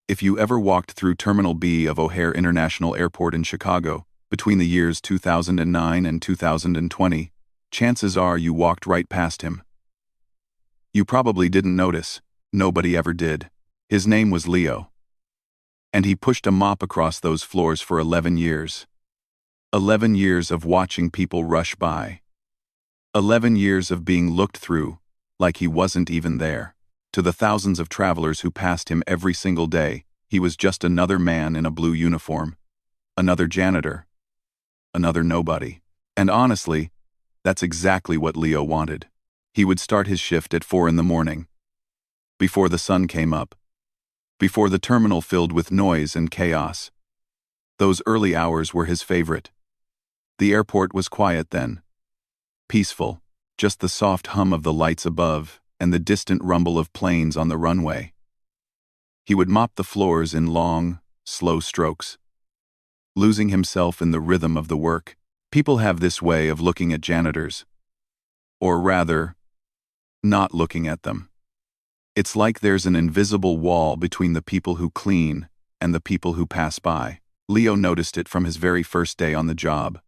If you ever walked through Terminal B of O'Hare International Airport in Chicago between the years 2009 and 2020, chances are you walked right past him. You probably didn't notice. Nobody ever did. His name was Leo. And he pushed a mop across those floors for 11 years. 11 years of watching people rush by. 11 years of being looked through, like he wasn't even there. To the thousands of travelers who passed him every single day, he was just another man in a blue uniform. Another janitor. Another nobody. And honestly, that's exactly what Leo wanted. He would start his shift at 4 in the morning. Before the sun came up. Before the terminal filled with noise and chaos. Those early hours were his favorite. The airport was quiet then. Peaceful, just the soft hum of the lights above and the distant rumble of planes on the runway. He would mop the floors in long, slow strokes, losing himself in the rhythm of the work. People have this way of looking at janitors. Or rather, not looking at them. It's like there's an invisible wall between the people who clean and the people who pass by. Leo noticed it from his very first day on the job.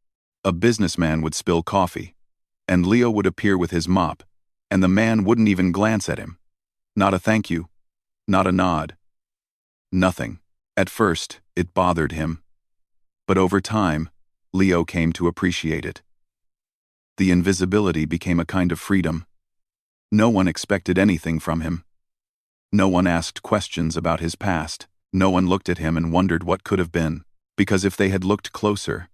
A businessman would spill coffee, and Leo would appear with his mop, and the man wouldn't even glance at him. Not a thank you, not a nod. Nothing. At first, it bothered him. But over time, Leo came to appreciate it. The invisibility became a kind of freedom. No one expected anything from him. No one asked questions about his past. No one looked at him and wondered what could have been. Because if they had looked closer,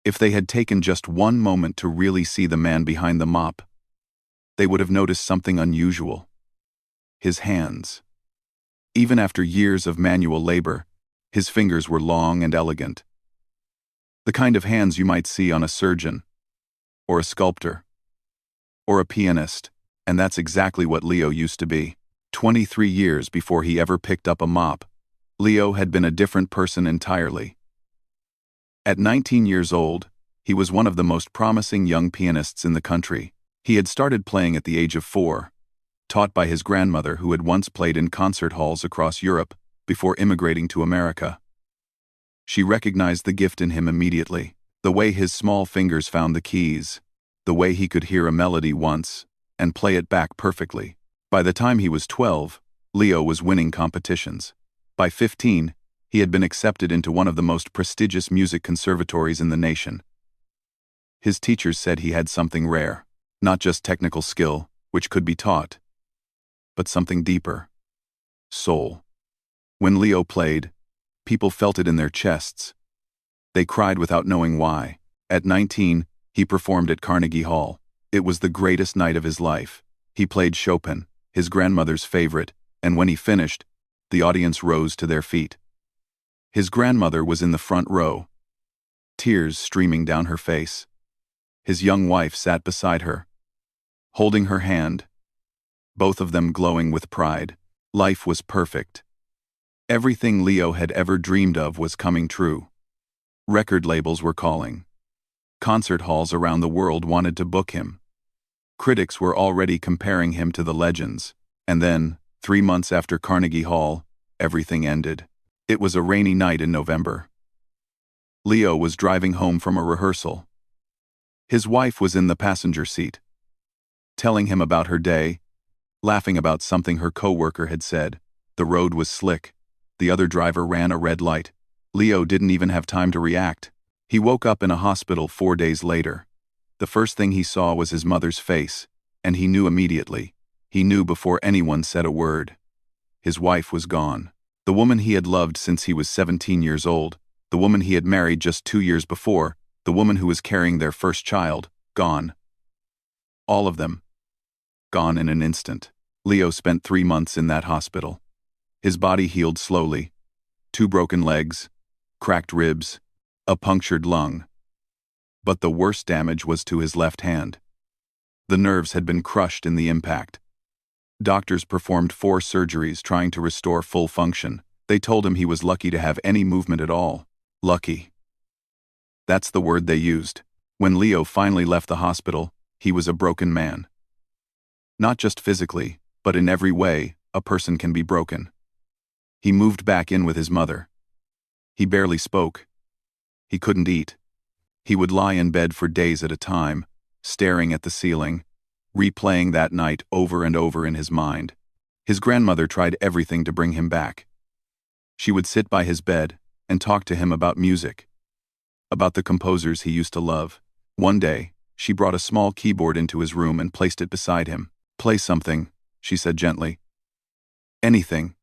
if they had taken just one moment to really see the man behind the mop, they would have noticed something unusual. His hands. Even after years of manual labor, his fingers were long and elegant. The kind of hands you might see on a surgeon, or a sculptor, or a pianist, and that's exactly what Leo used to be. 23 years before he ever picked up a mop, Leo had been a different person entirely. At 19 years old, he was one of the most promising young pianists in the country. He had started playing at the age of 4, taught by his grandmother who had once played in concert halls across Europe before immigrating to America. She recognized the gift in him immediately, the way his small fingers found the keys, the way he could hear a melody once and play it back perfectly. By the time he was 12, Leo was winning competitions. By 15, he had been accepted into one of the most prestigious music conservatories in the nation. His teachers said he had something rare, not just technical skill, which could be taught, but something deeper. Soul. When Leo played, people felt it in their chests. They cried without knowing why. At 19, he performed at Carnegie Hall. It was the greatest night of his life. He played Chopin, his grandmother's favorite, and when he finished, the audience rose to their feet. His grandmother was in the front row, tears streaming down her face. His young wife sat beside her, holding her hand, both of them glowing with pride. Life was perfect. Everything Leo had ever dreamed of was coming true. Record labels were calling. Concert halls around the world wanted to book him. Critics were already comparing him to the legends. And then, 3 months after Carnegie Hall, everything ended. It was a rainy night in November. Leo was driving home from a rehearsal. His wife was in the passenger seat, telling him about her day, laughing about something her coworker had said. The road was slick. The other driver ran a red light. Leo didn't even have time to react. He woke up in a hospital 4 days later. The first thing he saw was his mother's face, and he knew immediately. He knew before anyone said a word. His wife was gone. The woman he had loved since he was 17 years old, the woman he had married just 2 years before, the woman who was carrying their first child, gone. All of them. Gone in an instant. Leo spent 3 months in that hospital. His body healed slowly. 2 broken legs, cracked ribs, a punctured lung. But the worst damage was to his left hand. The nerves had been crushed in the impact. Doctors performed 4 surgeries trying to restore full function. They told him he was lucky to have any movement at all. Lucky. That's the word they used. When Leo finally left the hospital, he was a broken man. Not just physically, but in every way, a person can be broken. He moved back in with his mother. He barely spoke. He couldn't eat. He would lie in bed for days at a time, staring at the ceiling, replaying that night over and over in his mind. His grandmother tried everything to bring him back. She would sit by his bed and talk to him about music, about the composers he used to love. One day, she brought a small keyboard into his room and placed it beside him. "Play something," she said gently. "Anything.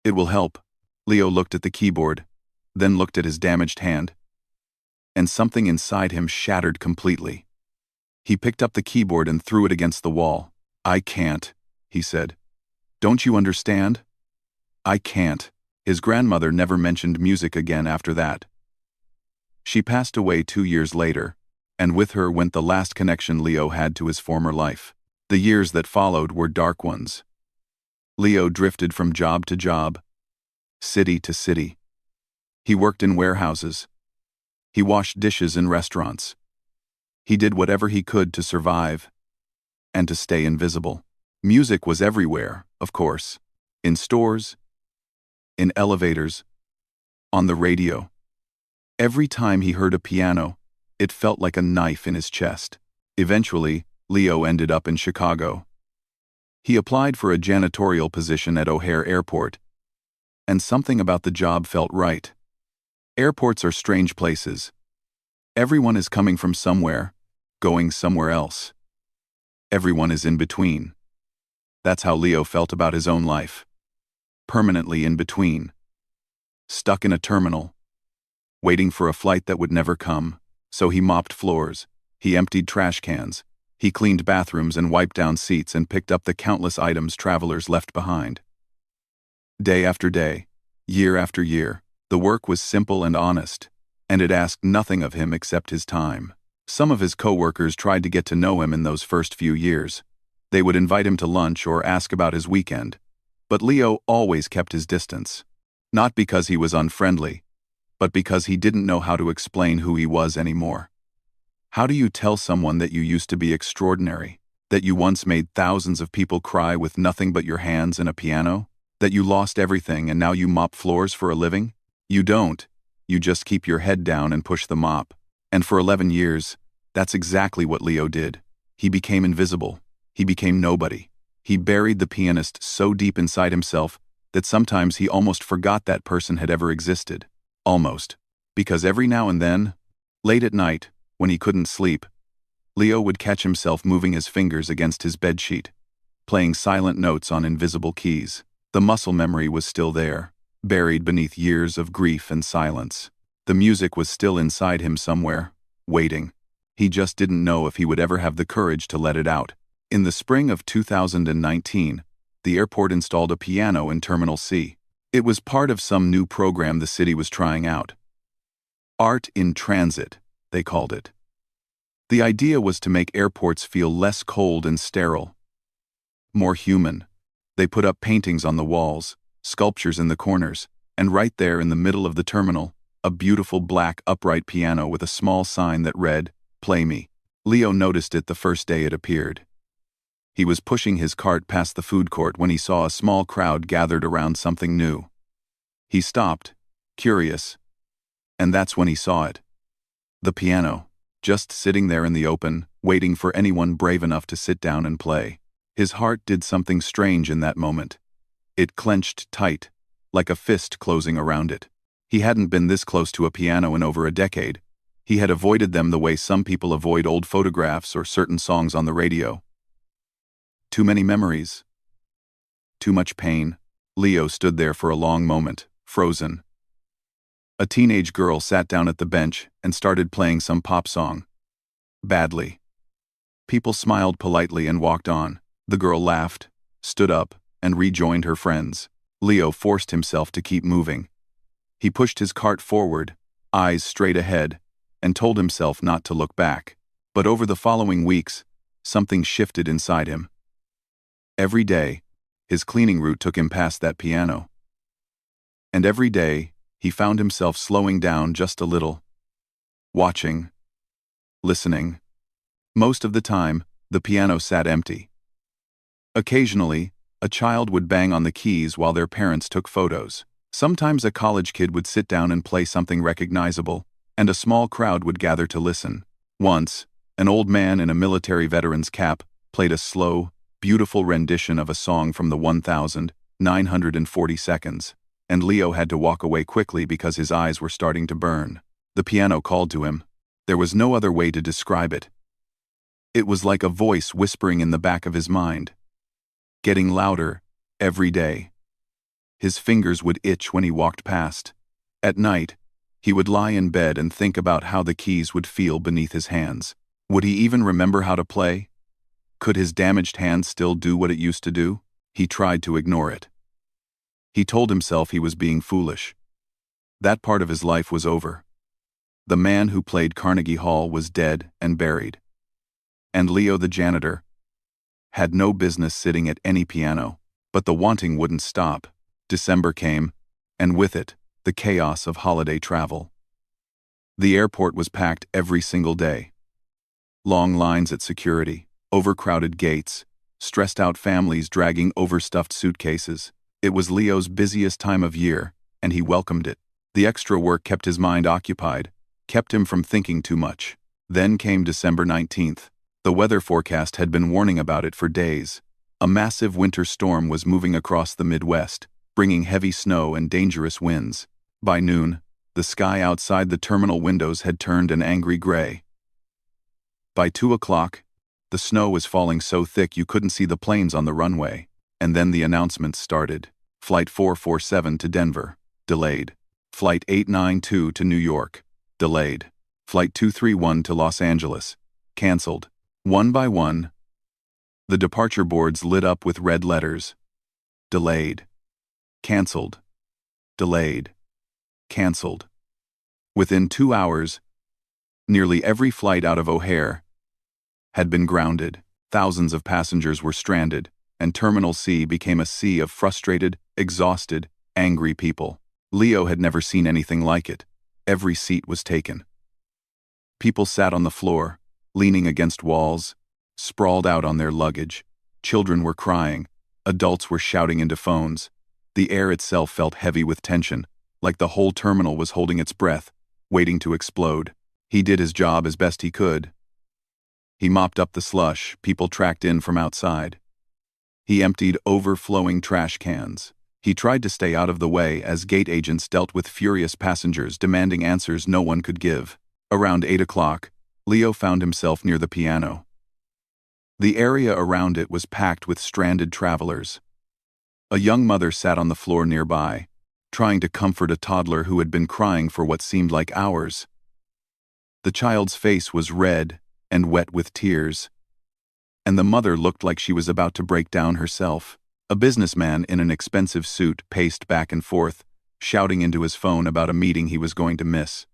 It will help." Leo looked at the keyboard, then looked at his damaged hand, and something inside him shattered completely. He picked up the keyboard and threw it against the wall. "I can't," he said. "Don't you understand? I can't." His grandmother never mentioned music again after that. She passed away 2 years later, and with her went the last connection Leo had to his former life. The years that followed were dark ones. Leo drifted from job to job, city to city. He worked in warehouses. He washed dishes in restaurants. He did whatever he could to survive and to stay invisible. Music was everywhere, of course, in stores, in elevators, on the radio. Every time he heard a piano, it felt like a knife in his chest. Eventually, Leo ended up in Chicago. He applied for a janitorial position at O'Hare Airport, and something about the job felt right. Airports are strange places. Everyone is coming from somewhere, going somewhere else. Everyone is in between. That's how Leo felt about his own life. Permanently in between. Stuck in a terminal, waiting for a flight that would never come. So he mopped floors, he emptied trash cans, he cleaned bathrooms and wiped down seats and picked up the countless items travelers left behind. Day after day, year after year, the work was simple and honest, and it asked nothing of him except his time. Some of his co-workers tried to get to know him in those first few years. They would invite him to lunch or ask about his weekend, but Leo always kept his distance. Not because he was unfriendly, but because he didn't know how to explain who he was anymore. How do you tell someone that you used to be extraordinary, that you once made thousands of people cry with nothing but your hands and a piano, that you lost everything and now you mop floors for a living? You don't. You just keep your head down and push the mop. And for 11 years, that's exactly what Leo did. He became invisible. He became nobody. He buried the pianist so deep inside himself that sometimes he almost forgot that person had ever existed. Almost. Because every now and then, late at night, when he couldn't sleep, Leo would catch himself moving his fingers against his bedsheet, playing silent notes on invisible keys. The muscle memory was still there, buried beneath years of grief and silence. The music was still inside him somewhere, waiting. He just didn't know if he would ever have the courage to let it out. In the spring of 2019, the airport installed a piano in Terminal C. It was part of some new program the city was trying out. Art in Transit, they called it. The idea was to make airports feel less cold and sterile, more human. They put up paintings on the walls, sculptures in the corners, and right there in the middle of the terminal, a beautiful black upright piano with a small sign that read, "Play Me." Leo noticed it the first day it appeared. He was pushing his cart past the food court when he saw a small crowd gathered around something new. He stopped, curious, and that's when he saw it. The piano, just sitting there in the open, waiting for anyone brave enough to sit down and play. His heart did something strange in that moment. It clenched tight, like a fist closing around it. He hadn't been this close to a piano in over a decade. He had avoided them the way some people avoid old photographs or certain songs on the radio. Too many memories. Too much pain. Leo stood there for a long moment, frozen. A teenage girl sat down at the bench and started playing some pop song. Badly. People smiled politely and walked on. The girl laughed, stood up, and rejoined her friends. Leo forced himself to keep moving. He pushed his cart forward, eyes straight ahead, and told himself not to look back. But over the following weeks, something shifted inside him. Every day, his cleaning route took him past that piano. And every day, he found himself slowing down just a little, watching, listening. Most of the time, the piano sat empty. Occasionally, A child would bang on the keys while their parents took photos. Sometimes a college kid would sit down and play something recognizable, and a small crowd would gather to listen. Once, an old man in a military veteran's cap played a slow, beautiful rendition of a song from the 1940 seconds, and Leo had to walk away quickly because his eyes were starting to burn. The piano called to him. There was no other way to describe it. It was like a voice whispering in the back of his mind, getting louder every day. His fingers would itch when he walked past. At night, he would lie in bed and think about how the keys would feel beneath his hands. Would he even remember how to play? Could his damaged hand still do what it used to do? He tried to ignore it. He told himself he was being foolish. That part of his life was over. The man who played Carnegie Hall was dead and buried. And Leo the janitor had no business sitting at any piano. But the wanting wouldn't stop. December came, and with it, the chaos of holiday travel. The airport was packed every single day. Long lines at security, overcrowded gates, stressed-out families dragging overstuffed suitcases. It was Leo's busiest time of year, and he welcomed it. The extra work kept his mind occupied, kept him from thinking too much. Then came December 19th. The weather forecast had been warning about it for days. A massive winter storm was moving across the Midwest, bringing heavy snow and dangerous winds. By noon, the sky outside the terminal windows had turned an angry gray. By 2 o'clock, the snow was falling so thick you couldn't see the planes on the runway. And then the announcements started. Flight 447 to Denver, delayed. Flight 892 to New York, delayed. Flight 231 to Los Angeles, canceled. One by one, the departure boards lit up with red letters. Delayed. Canceled. Delayed. Canceled. Within 2 hours, nearly every flight out of O'Hare had been grounded. Thousands of passengers were stranded, and Terminal C became a sea of frustrated, exhausted, angry people. Leo had never seen anything like it. Every seat was taken. People sat on the floor, leaning against walls, sprawled out on their luggage. Children were crying. Adults were shouting into phones. The air itself felt heavy with tension, like the whole terminal was holding its breath, waiting to explode. He did his job as best he could. He mopped up the slush people tracked in from outside. He emptied overflowing trash cans. He tried to stay out of the way as gate agents dealt with furious passengers demanding answers no one could give. Around 8 o'clock, Leo found himself near the piano. The area around it was packed with stranded travelers. A young mother sat on the floor nearby, trying to comfort a toddler who had been crying for what seemed like hours. The child's face was red and wet with tears, and the mother looked like she was about to break down herself. A businessman in an expensive suit paced back and forth, shouting into his phone about a meeting he was going to miss.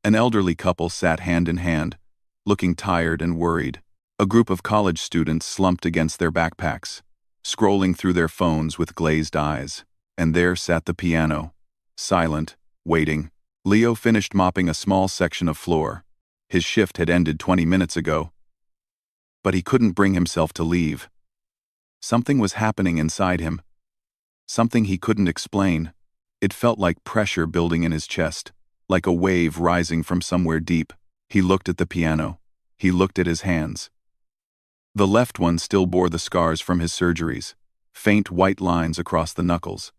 An elderly couple sat hand in hand, looking tired and worried. A group of college students slumped against their backpacks, scrolling through their phones with glazed eyes. And there sat the piano, silent, waiting. Leo finished mopping a small section of floor. His shift had ended 20 minutes ago. But he couldn't bring himself to leave. Something was happening inside him. Something he couldn't explain. It felt like pressure building in his chest, like a wave rising from somewhere deep. He looked at the piano. He looked at his hands. The left one still bore the scars from his surgeries, faint white lines across the knuckles.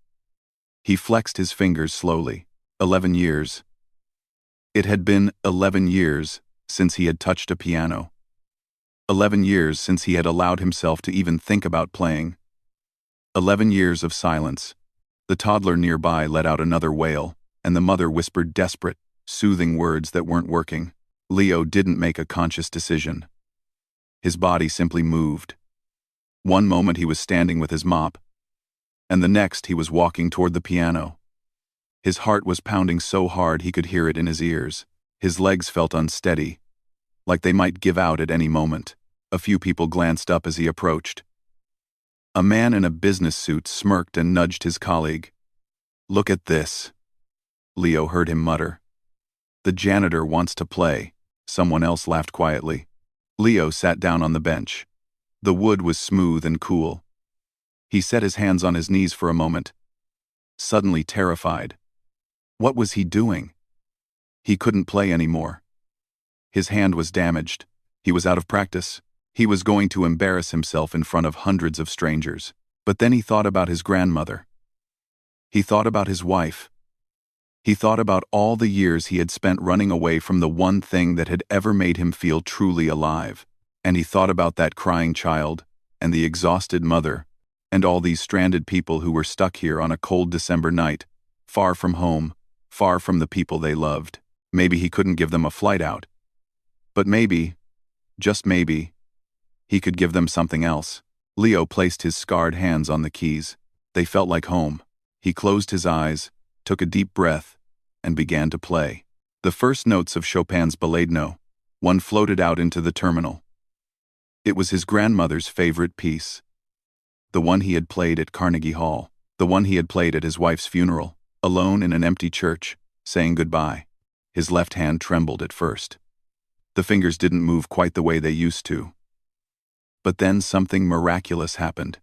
He flexed his fingers slowly. 11 years. It had been 11 years since he had touched a piano. 11 years since he had allowed himself to even think about playing. 11 years of silence. The toddler nearby let out another wail, and the mother whispered desperate, soothing words that weren't working. Leo didn't make a conscious decision. His body simply moved. One moment he was standing with his mop, and the next he was walking toward the piano. His heart was pounding so hard he could hear it in his ears. His legs felt unsteady, like they might give out at any moment. A few people glanced up as he approached. A man in a business suit smirked and nudged his colleague. "Look at this," Leo heard him mutter. "The janitor wants to play." Someone else laughed quietly. Leo sat down on the bench. The wood was smooth and cool. He set his hands on his knees for a moment, suddenly terrified. What was he doing? He couldn't play anymore. His hand was damaged. He was out of practice. He was going to embarrass himself in front of hundreds of strangers. But then he thought about his grandmother. He thought about his wife. He thought about all the years he had spent running away from the one thing that had ever made him feel truly alive. And he thought about that crying child, and the exhausted mother, and all these stranded people who were stuck here on a cold December night, far from home, far from the people they loved. Maybe he couldn't give them a flight out. But maybe, just maybe, he could give them something else. Leo placed his scarred hands on the keys. They felt like home. He closed his eyes, took a deep breath, and began to play. The first notes of Chopin's Baladno, one floated out into the terminal. It was his grandmother's favorite piece. The one he had played at Carnegie Hall. The one he had played at his wife's funeral, alone in an empty church, saying goodbye. His left hand trembled at first. The fingers didn't move quite the way they used to. But then something miraculous happened.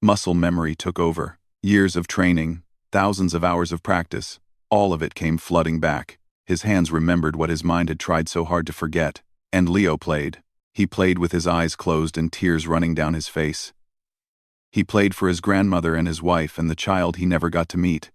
Muscle memory took over. Years of training, thousands of hours of practice, all of it came flooding back. His hands remembered what his mind had tried so hard to forget. And Leo played. He played with his eyes closed and tears running down his face. He played for his grandmother and his wife and the child he never got to meet.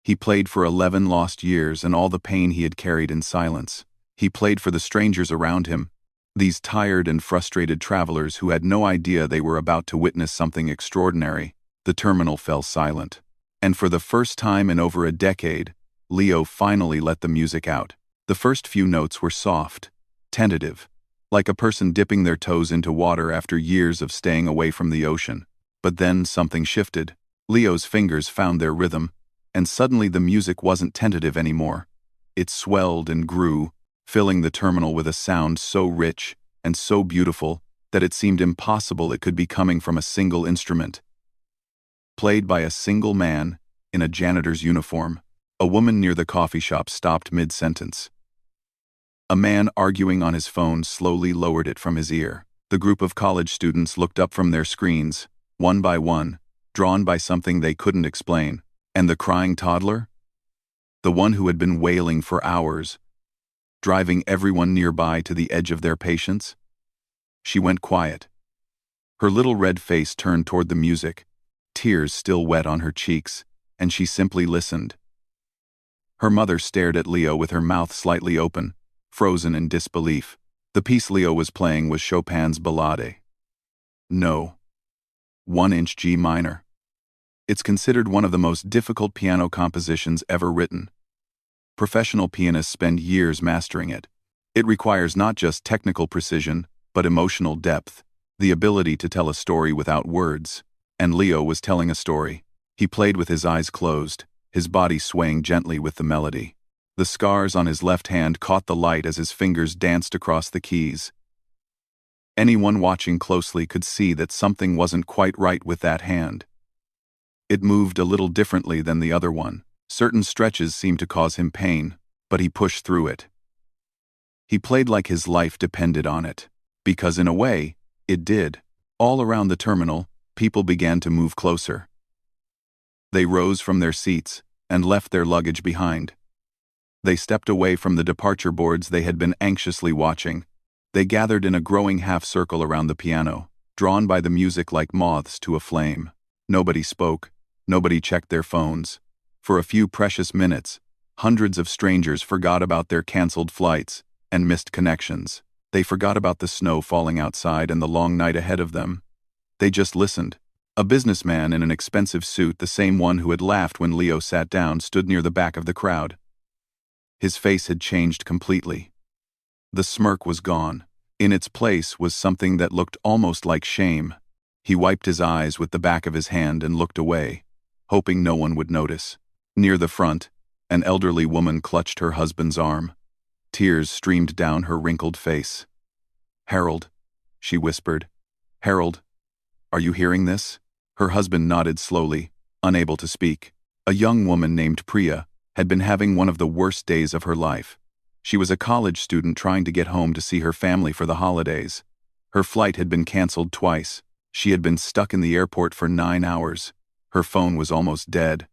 He played for 11 lost years and all the pain he had carried in silence. He played for the strangers around him, these tired and frustrated travelers who had no idea they were about to witness something extraordinary. The terminal fell silent. And for the first time in over a decade, Leo finally let the music out. The first few notes were soft, tentative, like a person dipping their toes into water after years of staying away from the ocean. But then something shifted. Leo's fingers found their rhythm, and suddenly the music wasn't tentative anymore. It swelled and grew, filling the terminal with a sound so rich and so beautiful that it seemed impossible it could be coming from a single instrument. Played by a single man in a janitor's uniform, a woman near the coffee shop stopped mid-sentence. A man arguing on his phone slowly lowered it from his ear. The group of college students looked up from their screens, one by one, drawn by something they couldn't explain. And the crying toddler? The one who had been wailing for hours, driving everyone nearby to the edge of their patience? She went quiet. Her little red face turned toward the music, tears still wet on her cheeks, and she simply listened. Her mother stared at Leo with her mouth slightly open, frozen in disbelief. The piece Leo was playing was Chopin's Ballade. No. 1-inch G minor. It's considered one of the most difficult piano compositions ever written. Professional pianists spend years mastering it. It requires not just technical precision, but emotional depth, the ability to tell a story without words. And Leo was telling a story. He played with his eyes closed, his body swaying gently with the melody. The scars on his left hand caught the light as his fingers danced across the keys. Anyone watching closely could see that something wasn't quite right with that hand. It moved a little differently than the other one. Certain stretches seemed to cause him pain, but he pushed through it. He played like his life depended on it, because in a way, it did. All around the terminal, people began to move closer. They rose from their seats and left their luggage behind. They stepped away from the departure boards they had been anxiously watching. They gathered in a growing half-circle around the piano, drawn by the music like moths to a flame. Nobody spoke. Nobody checked their phones. For a few precious minutes, hundreds of strangers forgot about their canceled flights and missed connections. They forgot about the snow falling outside and the long night ahead of them. They just listened. A businessman in an expensive suit, the same one who had laughed when Leo sat down, stood near the back of the crowd. His face had changed completely. The smirk was gone. In its place was something that looked almost like shame. He wiped his eyes with the back of his hand and looked away, hoping no one would notice. Near the front, an elderly woman clutched her husband's arm. Tears streamed down her wrinkled face. "Harold," she whispered. "Harold, are you hearing this?" Her husband nodded slowly, unable to speak. A young woman named Priya had been having one of the worst days of her life. She was a college student trying to get home to see her family for the holidays. Her flight had been canceled twice, She had been stuck in the airport for 9 hours. Her phone was almost dead.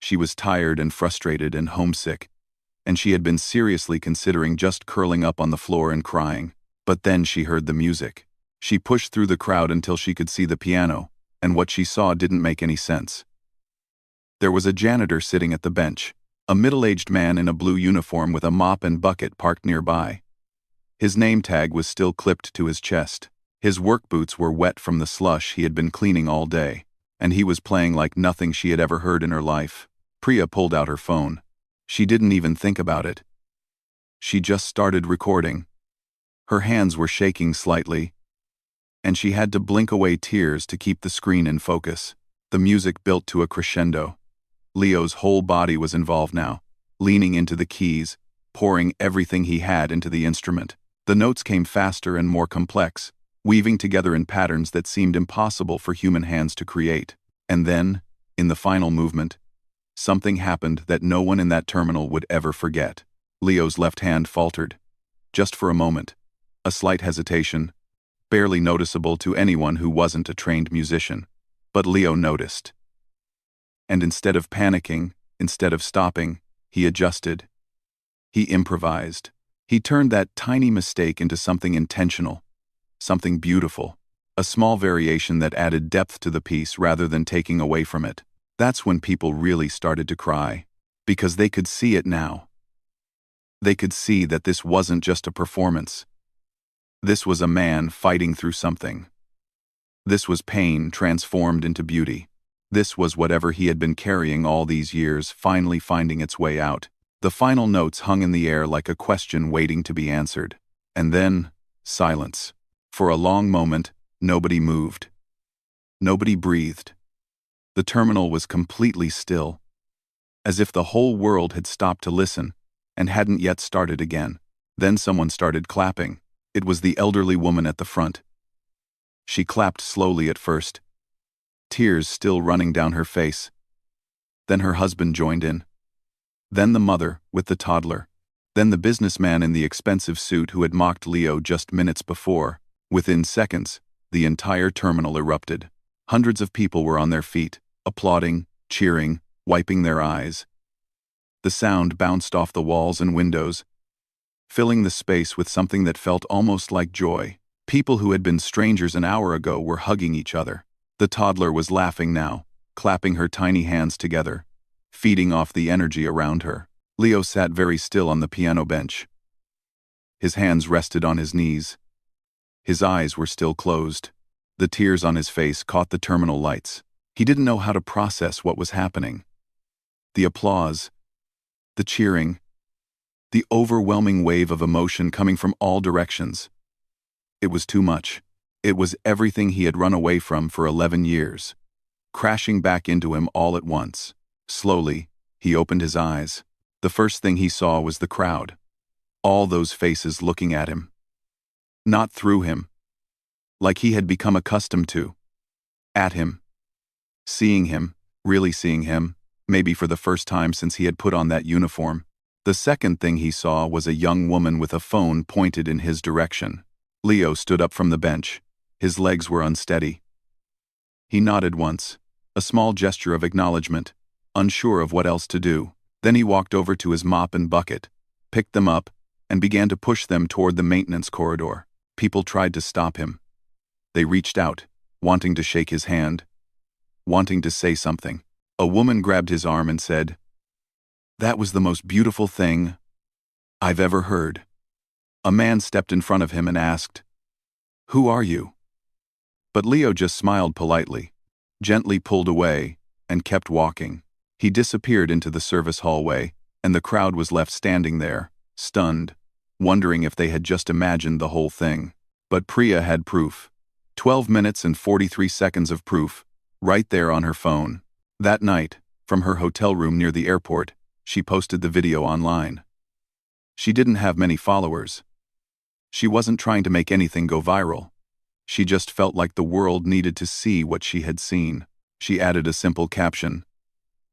She was tired and frustrated and homesick, and she had been seriously considering just curling up on the floor and crying. But then she heard the music. She pushed through the crowd until she could see the piano, and what she saw didn't make any sense. There was a janitor sitting at the bench, a middle-aged man in a blue uniform with a mop and bucket parked nearby. His name tag was still clipped to his chest. His work boots were wet from the slush he had been cleaning all day, and he was playing like nothing she had ever heard in her life. Priya pulled out her phone. She didn't even think about it. She just started recording. Her hands were shaking slightly, and she had to blink away tears to keep the screen in focus. The music built to a crescendo. Leo's whole body was involved now, leaning into the keys, pouring everything he had into the instrument. The notes came faster and more complex, weaving together in patterns that seemed impossible for human hands to create. And then, in the final movement, something happened that no one in that terminal would ever forget. Leo's left hand faltered. Just for a moment. A slight hesitation, barely noticeable to anyone who wasn't a trained musician. But Leo noticed. And instead of panicking, instead of stopping, he adjusted. He improvised. He turned that tiny mistake into something intentional, something beautiful, a small variation that added depth to the piece rather than taking away from it. That's when people really started to cry, because they could see it now. They could see that this wasn't just a performance. This was a man fighting through something. This was pain transformed into beauty. This was whatever he had been carrying all these years finally finding its way out. The final notes hung in the air like a question waiting to be answered. And then, silence. For a long moment, nobody moved. Nobody breathed. The terminal was completely still, as if the whole world had stopped to listen and hadn't yet started again. Then someone started clapping. It was the elderly woman at the front. She clapped slowly at first, tears still running down her face. Then her husband joined in. Then the mother, with the toddler. Then the businessman in the expensive suit who had mocked Leo just minutes before. Within seconds, the entire terminal erupted. Hundreds of people were on their feet, applauding, cheering, wiping their eyes. The sound bounced off the walls and windows, filling the space with something that felt almost like joy. People who had been strangers an hour ago were hugging each other. The toddler was laughing now, clapping her tiny hands together, feeding off the energy around her. Leo sat very still on the piano bench. His hands rested on his knees. His eyes were still closed. The tears on his face caught the terminal lights. He didn't know how to process what was happening. The applause, the cheering, the overwhelming wave of emotion coming from all directions. It was too much. It was everything he had run away from for 11 years, crashing back into him all at once. Slowly, he opened his eyes. The first thing he saw was the crowd. All those faces looking at him. Not through him. Like he had become accustomed to. At him. Seeing him, really seeing him, maybe for the first time since he had put on that uniform. The second thing he saw was a young woman with a phone pointed in his direction. Leo stood up from the bench. His legs were unsteady. He nodded once, a small gesture of acknowledgement, unsure of what else to do. Then he walked over to his mop and bucket, picked them up, and began to push them toward the maintenance corridor. People tried to stop him. They reached out, wanting to shake his hand, wanting to say something. A woman grabbed his arm and said, "That was the most beautiful thing I've ever heard." A man stepped in front of him and asked, "Who are you?" But Leo just smiled politely, gently pulled away, and kept walking. He disappeared into the service hallway, and the crowd was left standing there, stunned, wondering if they had just imagined the whole thing. But Priya had proof. 12 minutes and 43 seconds of proof, right there on her phone. That night, from her hotel room near the airport, she posted the video online. She didn't have many followers. She wasn't trying to make anything go viral. She just felt like the world needed to see what she had seen. She added a simple caption.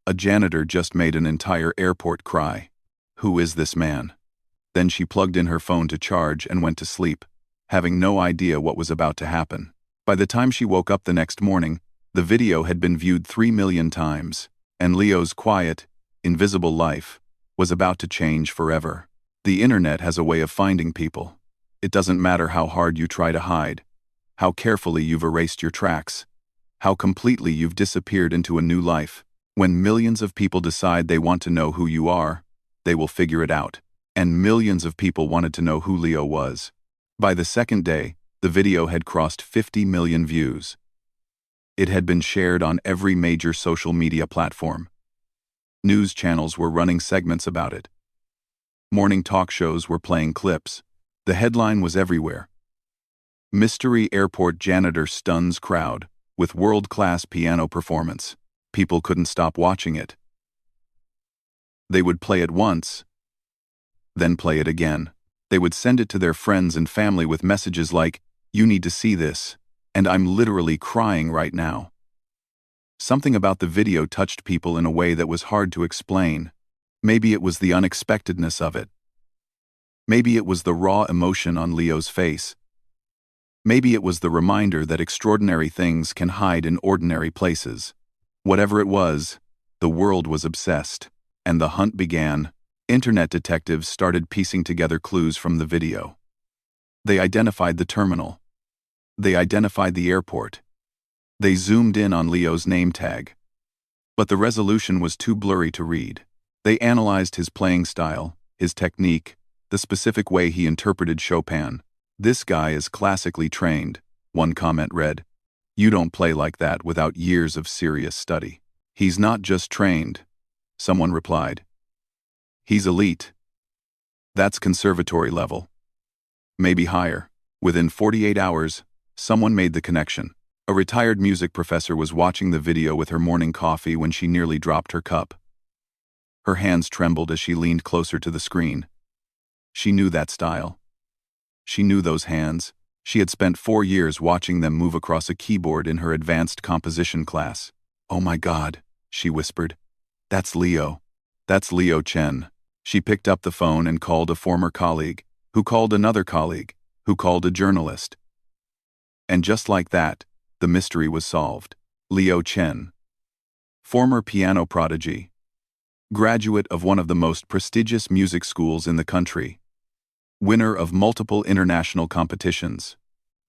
"A janitor just made an entire airport cry. Who is this man?" Then she plugged in her phone to charge and went to sleep, having no idea what was about to happen. By the time she woke up the next morning, the video had been viewed 3 million times, and Leo's quiet, invisible life was about to change forever. The internet has a way of finding people. It doesn't matter how hard you try to hide, how carefully you've erased your tracks, how completely you've disappeared into a new life. When millions of people decide they want to know who you are, they will figure it out. And millions of people wanted to know who Leo was. By the second day, the video had crossed 50 million views. It had been shared on every major social media platform. News channels were running segments about it. Morning talk shows were playing clips. The headline was everywhere. Mystery airport janitor stuns crowd with world-class piano performance. People couldn't stop watching it. They would play it once, then play it again. They would send it to their friends and family with messages like, "You need to see this, and I'm literally crying right now." Something about the video touched people in a way that was hard to explain. Maybe it was the unexpectedness of it. Maybe it was the raw emotion on Leo's face. Maybe it was the reminder that extraordinary things can hide in ordinary places. Whatever it was, the world was obsessed, and the hunt began. Internet detectives started piecing together clues from the video. They identified the terminal. They identified the airport. They zoomed in on Leo's name tag. But the resolution was too blurry to read. They analyzed his playing style, his technique, the specific way he interpreted Chopin. "This guy is classically trained," one comment read. "You don't play like that without years of serious study." "He's not just trained," someone replied. "He's elite. That's conservatory level. Maybe higher." Within 48 hours, someone made the connection. A retired music professor was watching the video with her morning coffee when she nearly dropped her cup. Her hands trembled as she leaned closer to the screen. She knew that style. She knew those hands. She had spent 4 years watching them move across a keyboard in her advanced composition class. "Oh my God," she whispered. "That's Leo. That's Leo Chen." She picked up the phone and called a former colleague, who called another colleague, who called a journalist. And just like that, the mystery was solved. Leo Chen, former piano prodigy, graduate of one of the most prestigious music schools in the country, winner of multiple international competitions,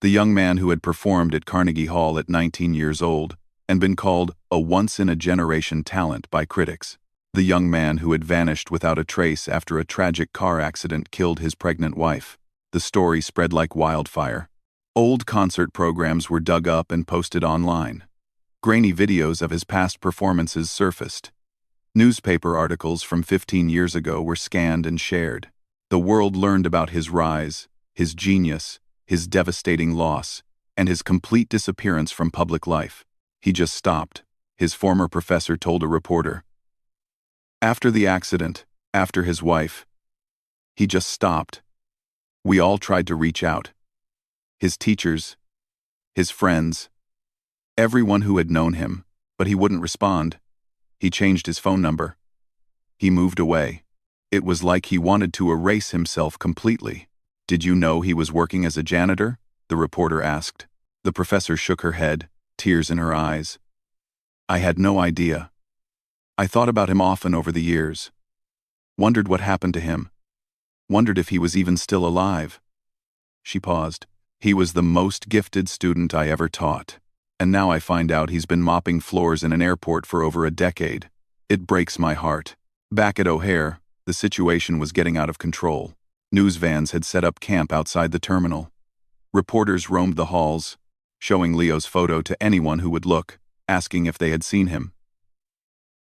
the young man who had performed at Carnegie Hall at 19 years old and been called a once-in-a-generation talent by critics, the young man who had vanished without a trace after a tragic car accident killed his pregnant wife. The story spread like wildfire. Old concert programs were dug up and posted online. Grainy videos of his past performances surfaced. Newspaper articles from 15 years ago were scanned and shared. The world learned about his rise, his genius, his devastating loss, and his complete disappearance from public life. "He just stopped," his former professor told a reporter. "After the accident, after his wife, he just stopped. We all tried to reach out. His teachers, his friends, everyone who had known him, but he wouldn't respond. He changed his phone number. He moved away. It was like he wanted to erase himself completely." "Did you know he was working as a janitor?" the reporter asked. The professor shook her head, tears in her eyes. "I had no idea. I thought about him often over the years. Wondered what happened to him. Wondered if he was even still alive." She paused. "He was the most gifted student I ever taught. And now I find out he's been mopping floors in an airport for over a decade. It breaks my heart." Back at O'Hare, the situation was getting out of control. News vans had set up camp outside the terminal. Reporters roamed the halls, showing Leo's photo to anyone who would look, asking if they had seen him.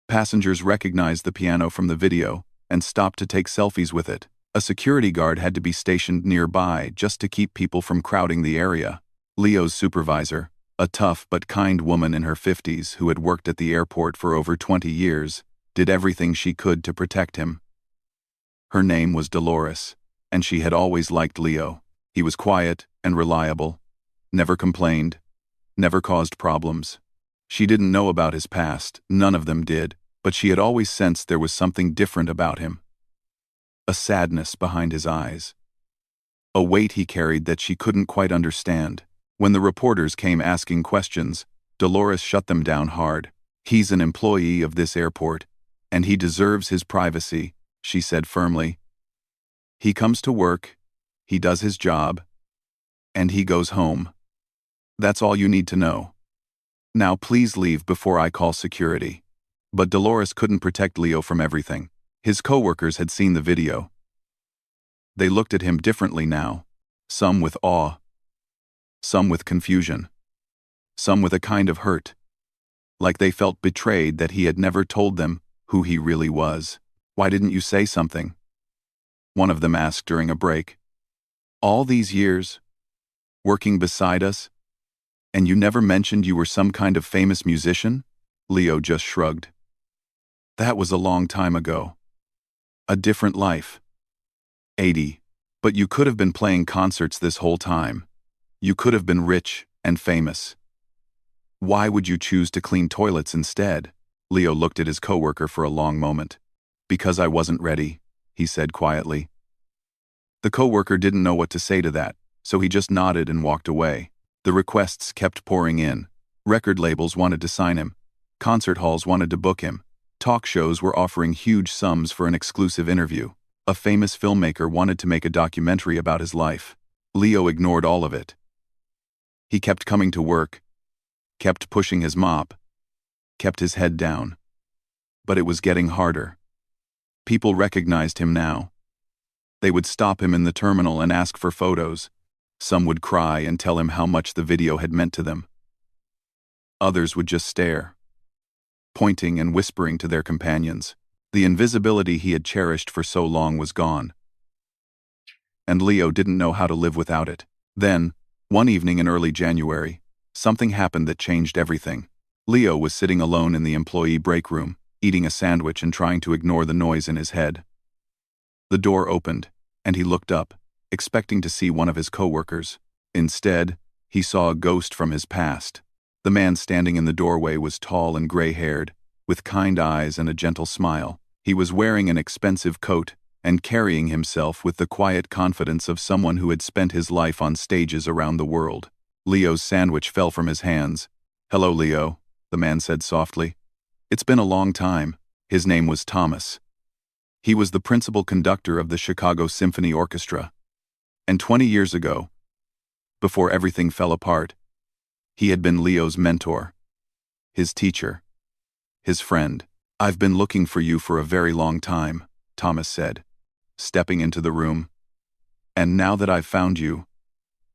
Passengers recognized the piano from the video and stopped to take selfies with it. A security guard had to be stationed nearby just to keep people from crowding the area. Leo's supervisor, a tough but kind woman in her 50s who had worked at the airport for over 20 years, did everything she could to protect him. Her name was Dolores, and she had always liked Leo. He was quiet and reliable, never complained, never caused problems. She didn't know about his past, none of them did, but she had always sensed there was something different about him. A sadness behind his eyes. A weight he carried that she couldn't quite understand. When the reporters came asking questions, Dolores shut them down hard. "He's an employee of this airport, and he deserves his privacy," she said firmly. "He comes to work, he does his job, and he goes home. That's all you need to know. Now please leave before I call security." But Dolores couldn't protect Leo from everything. His coworkers had seen the video. They looked at him differently now, some with awe, some with confusion, some with a kind of hurt, like they felt betrayed that he had never told them who he really was. "Why didn't you say something?" one of them asked during a break. "All these years, working beside us, and you never mentioned you were some kind of famous musician?" Leo just shrugged. "That was a long time ago. A different life. 80. But you could have been playing concerts this whole time. You could have been rich and famous. Why would you choose to clean toilets instead?" Leo looked at his coworker for a long moment. "Because I wasn't ready," he said quietly. The coworker didn't know what to say to that, so he just nodded and walked away. The requests kept pouring in. Record labels wanted to sign him. Concert halls wanted to book him. Talk shows were offering huge sums for an exclusive interview. A famous filmmaker wanted to make a documentary about his life. Leo ignored all of it. He kept coming to work, kept pushing his mop, kept his head down. But it was getting harder. People recognized him now. They would stop him in the terminal and ask for photos. Some would cry and tell him how much the video had meant to them. Others would just stare, pointing and whispering to their companions. The invisibility he had cherished for so long was gone. And Leo didn't know how to live without it. Then, one evening in early January, something happened that changed everything. Leo was sitting alone in the employee break room, eating a sandwich and trying to ignore the noise in his head. The door opened, and he looked up, expecting to see one of his coworkers. Instead, he saw a ghost from his past. The man standing in the doorway was tall and gray-haired, with kind eyes and a gentle smile. He was wearing an expensive coat and carrying himself with the quiet confidence of someone who had spent his life on stages around the world. Leo's sandwich fell from his hands. "Hello, Leo," the man said softly. "It's been a long time." His name was Thomas. He was the principal conductor of the Chicago Symphony Orchestra. And 20 years ago, before everything fell apart, he had been Leo's mentor, his teacher, his friend. "I've been looking for you for a very long time," Thomas said, stepping into the room. "And now that I've found you,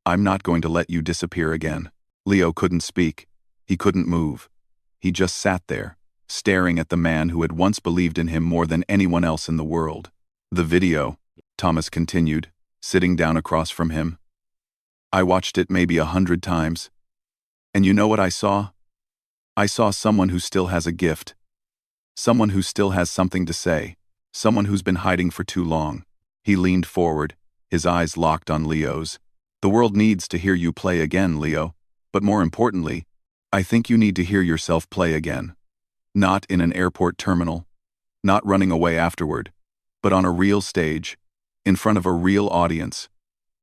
I'm not going to let you disappear again." Leo couldn't speak. He couldn't move. He just sat there, staring at the man who had once believed in him more than anyone else in the world. "The video," Thomas continued, sitting down across from him. "I watched it maybe 100 times. And you know what I saw? I saw someone who still has a gift. Someone who still has something to say. Someone who's been hiding for too long." He leaned forward, his eyes locked on Leo's. "The world needs to hear you play again, Leo. But more importantly, I think you need to hear yourself play again. Not in an airport terminal, not running away afterward, but on a real stage, in front of a real audience,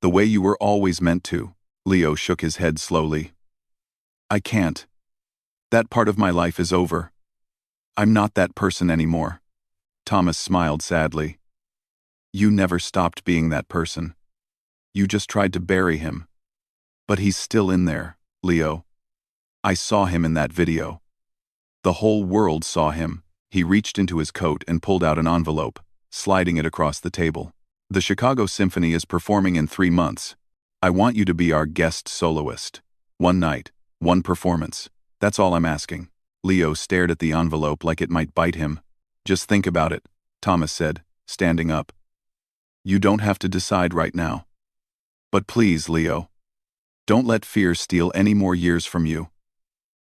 the way you were always meant to." Leo shook his head slowly. "I can't. That part of my life is over. I'm not that person anymore." Thomas smiled sadly. "You never stopped being that person. You just tried to bury him. But he's still in there, Leo. I saw him in that video. The whole world saw him." He reached into his coat and pulled out an envelope, sliding it across the table. "The Chicago Symphony is performing in 3 months. I want you to be our guest soloist. One night, one performance. That's all I'm asking." Leo stared at the envelope like it might bite him. "Just think about it," Thomas said, standing up. "You don't have to decide right now. But please, Leo, don't let fear steal any more years from you.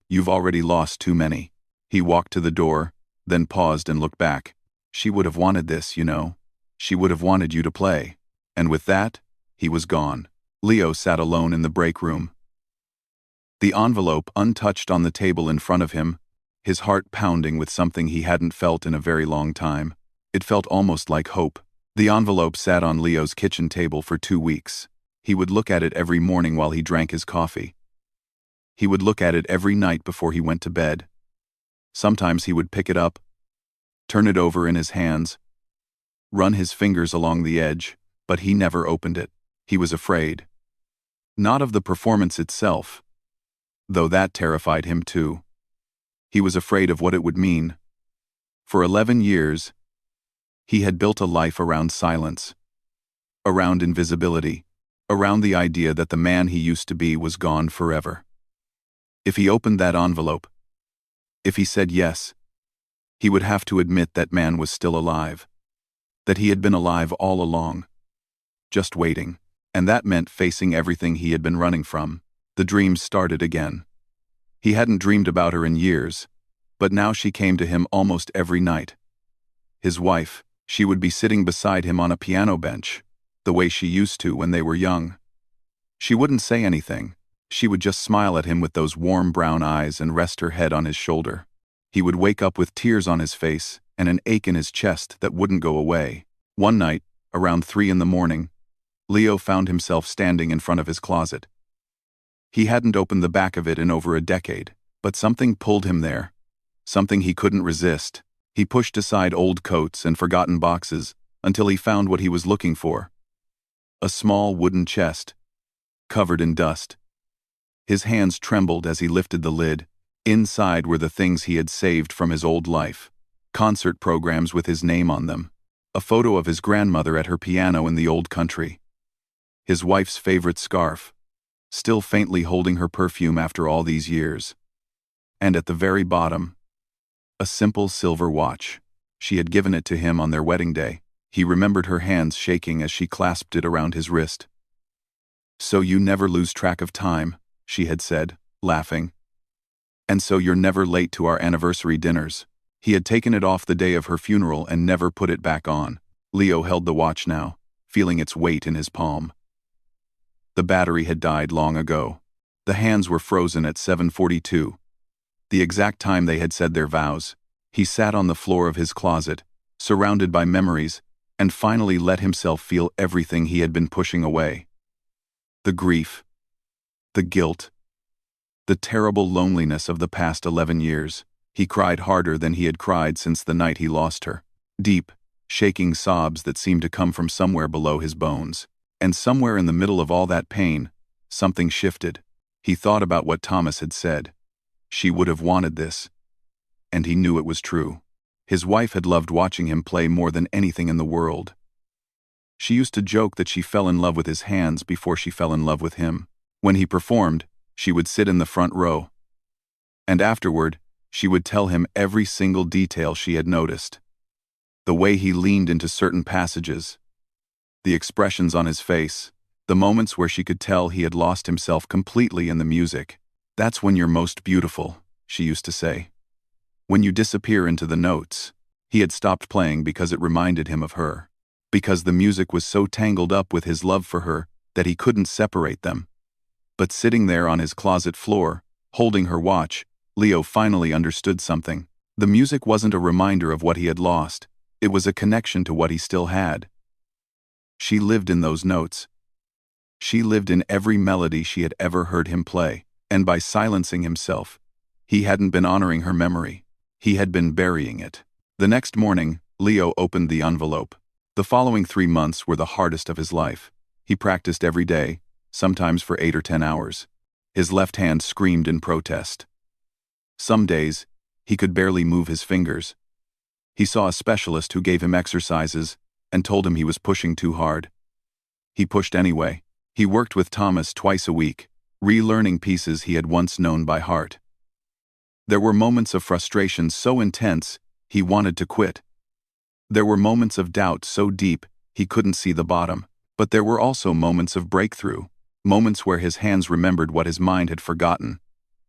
You've already lost too many." He walked to the door, then paused and looked back. "She would have wanted this, you know. She would have wanted you to play." And with that, he was gone. Leo sat alone in the break room. The envelope untouched on the table in front of him, his heart pounding with something he hadn't felt in a very long time. It felt almost like hope. The envelope sat on Leo's kitchen table for 2 weeks. He would look at it every morning while he drank his coffee. He would look at it every night before he went to bed. Sometimes he would pick it up, turn it over in his hands, run his fingers along the edge, but he never opened it. He was afraid. Not of the performance itself, though that terrified him too. He was afraid of what it would mean. For 11 years, he had built a life around silence, around invisibility, around the idea that the man he used to be was gone forever. If he opened that envelope, if he said yes, he would have to admit that man was still alive, that he had been alive all along, just waiting, and that meant facing everything he had been running from. The dreams started again. He hadn't dreamed about her in years, but now she came to him almost every night. His wife, she would be sitting beside him on a piano bench, the way she used to when they were young. She wouldn't say anything. She would just smile at him with those warm brown eyes and rest her head on his shoulder. He would wake up with tears on his face and an ache in his chest that wouldn't go away. One night, around 3 a.m, Leo found himself standing in front of his closet. He hadn't opened the back of it in over a decade, but something pulled him there. Something he couldn't resist. He pushed aside old coats and forgotten boxes until he found what he was looking for. A small wooden chest, covered in dust. His hands trembled as he lifted the lid. Inside were the things he had saved from his old life. Concert programs with his name on them. A photo of his grandmother at her piano in the old country. His wife's favorite scarf, still faintly holding her perfume after all these years. And at the very bottom, a simple silver watch. She had given it to him on their wedding day. He remembered her hands shaking as she clasped it around his wrist. "So you never lose track of time," she had said, laughing. "And so you're never late to our anniversary dinners." He had taken it off the day of her funeral and never put it back on. Leo held the watch now, feeling its weight in his palm. The battery had died long ago. The hands were frozen at 7:42. The exact time they had said their vows. He sat on the floor of his closet, surrounded by memories, and finally let himself feel everything he had been pushing away. The grief, the guilt, the terrible loneliness of the past 11 years. He cried harder than he had cried since the night he lost her. Deep, shaking sobs that seemed to come from somewhere below his bones. And somewhere in the middle of all that pain, something shifted. He thought about what Thomas had said. She would have wanted this. And he knew it was true. His wife had loved watching him play more than anything in the world. She used to joke that she fell in love with his hands before she fell in love with him. When he performed, she would sit in the front row. And afterward, she would tell him every single detail she had noticed. The way he leaned into certain passages, the expressions on his face, the moments where she could tell he had lost himself completely in the music. "That's when you're most beautiful," she used to say. "When you disappear into the notes." He had stopped playing because it reminded him of her. Because the music was so tangled up with his love for her that he couldn't separate them. But sitting there on his closet floor, holding her watch, Leo finally understood something. The music wasn't a reminder of what he had lost. It was a connection to what he still had. She lived in those notes. She lived in every melody she had ever heard him play, and by silencing himself, he hadn't been honoring her memory. He had been burying it. The next morning, Leo opened the envelope. The following 3 months were the hardest of his life. He practiced every day, sometimes for 8 or 10 hours. His left hand screamed in protest. Some days, he could barely move his fingers. He saw a specialist who gave him exercises and told him he was pushing too hard. He pushed anyway. He worked with Thomas twice a week, relearning pieces he had once known by heart. There were moments of frustration so intense, he wanted to quit. There were moments of doubt so deep, he couldn't see the bottom. But there were also moments of breakthrough, moments where his hands remembered what his mind had forgotten,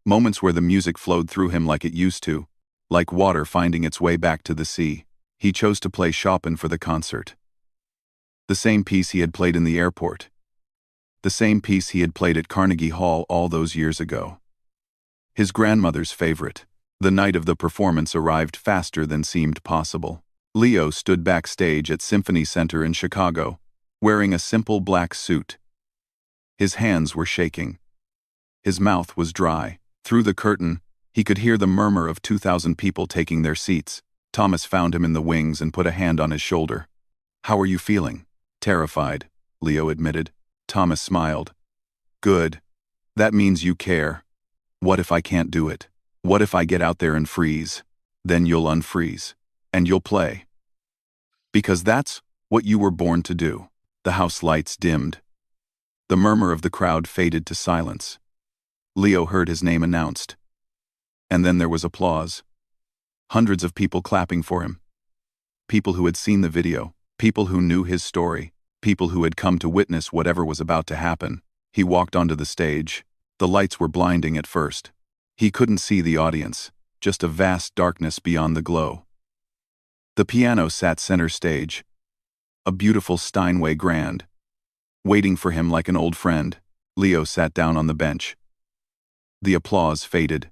moments where the music flowed through him like it used to, like water finding its way back to the sea. He chose to play Chopin for the concert. The same piece he had played in the airport. The same piece he had played at Carnegie Hall all those years ago. His grandmother's favorite. The night of the performance arrived faster than seemed possible. Leo stood backstage at Symphony Center in Chicago, wearing a simple black suit. His hands were shaking. His mouth was dry. Through the curtain, he could hear the murmur of 2,000 people taking their seats. Thomas found him in the wings and put a hand on his shoulder. "How are you feeling?" "Terrified," Leo admitted. Thomas smiled. "Good. That means you care. What if I can't do it? What if I get out there and freeze? Then you'll unfreeze. And you'll play. Because that's what you were born to do." The house lights dimmed. The murmur of the crowd faded to silence. Leo heard his name announced. And then there was applause. Hundreds of people clapping for him. People who had seen the video, people who knew his story, people who had come to witness whatever was about to happen. He walked onto the stage. The lights were blinding at first. He couldn't see the audience, just a vast darkness beyond the glow. The piano sat center stage, a beautiful Steinway grand. Waiting for him like an old friend, Leo sat down on the bench. The applause faded.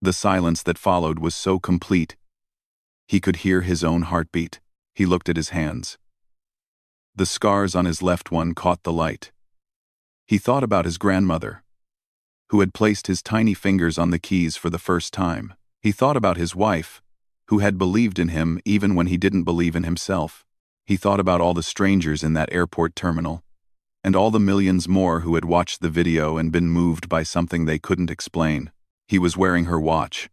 The silence that followed was so complete. He could hear his own heartbeat. He looked at his hands. The scars on his left one caught the light. He thought about his grandmother, who had placed his tiny fingers on the keys for the first time. He thought about his wife, who had believed in him even when he didn't believe in himself. He thought about all the strangers in that airport terminal, and all the millions more who had watched the video and been moved by something they couldn't explain. He was wearing her watch.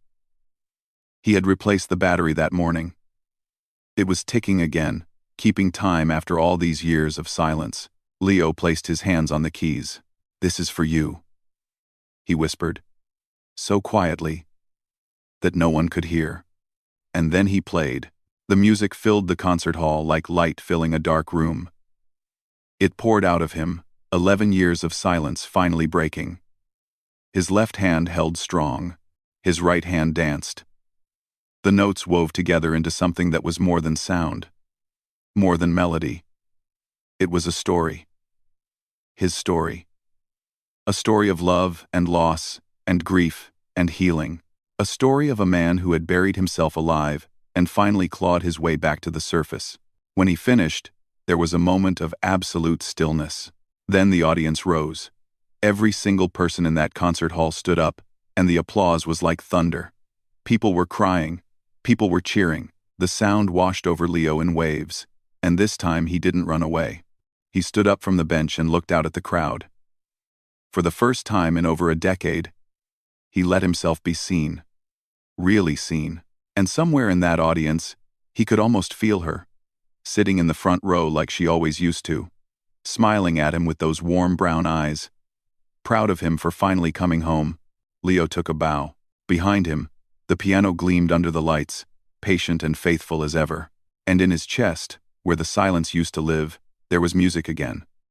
He had replaced the battery that morning. It was ticking again, keeping time after all these years of silence. Leo placed his hands on the keys. "This is for you," he whispered, so quietly that no one could hear. And then he played. The music filled the concert hall like light filling a dark room. It poured out of him, 11 years of silence finally breaking. His left hand held strong. His right hand danced. The notes wove together into something that was more than sound, more than melody. It was a story. His story. A story of love and loss and grief and healing. A story of a man who had buried himself alive and finally clawed his way back to the surface. When he finished, there was a moment of absolute stillness. Then the audience rose. Every single person in that concert hall stood up, and the applause was like thunder. People were crying. People were cheering. The sound washed over Leo in waves, and this time he didn't run away. He stood up from the bench and looked out at the crowd. For the first time in over a decade, he let himself be seen. Really seen. And somewhere in that audience, he could almost feel her, sitting in the front row like she always used to, smiling at him with those warm brown eyes. Proud of him for finally coming home, Leo took a bow. Behind him, the piano gleamed under the lights, patient and faithful as ever. And in his chest, where the silence used to live, there was music again.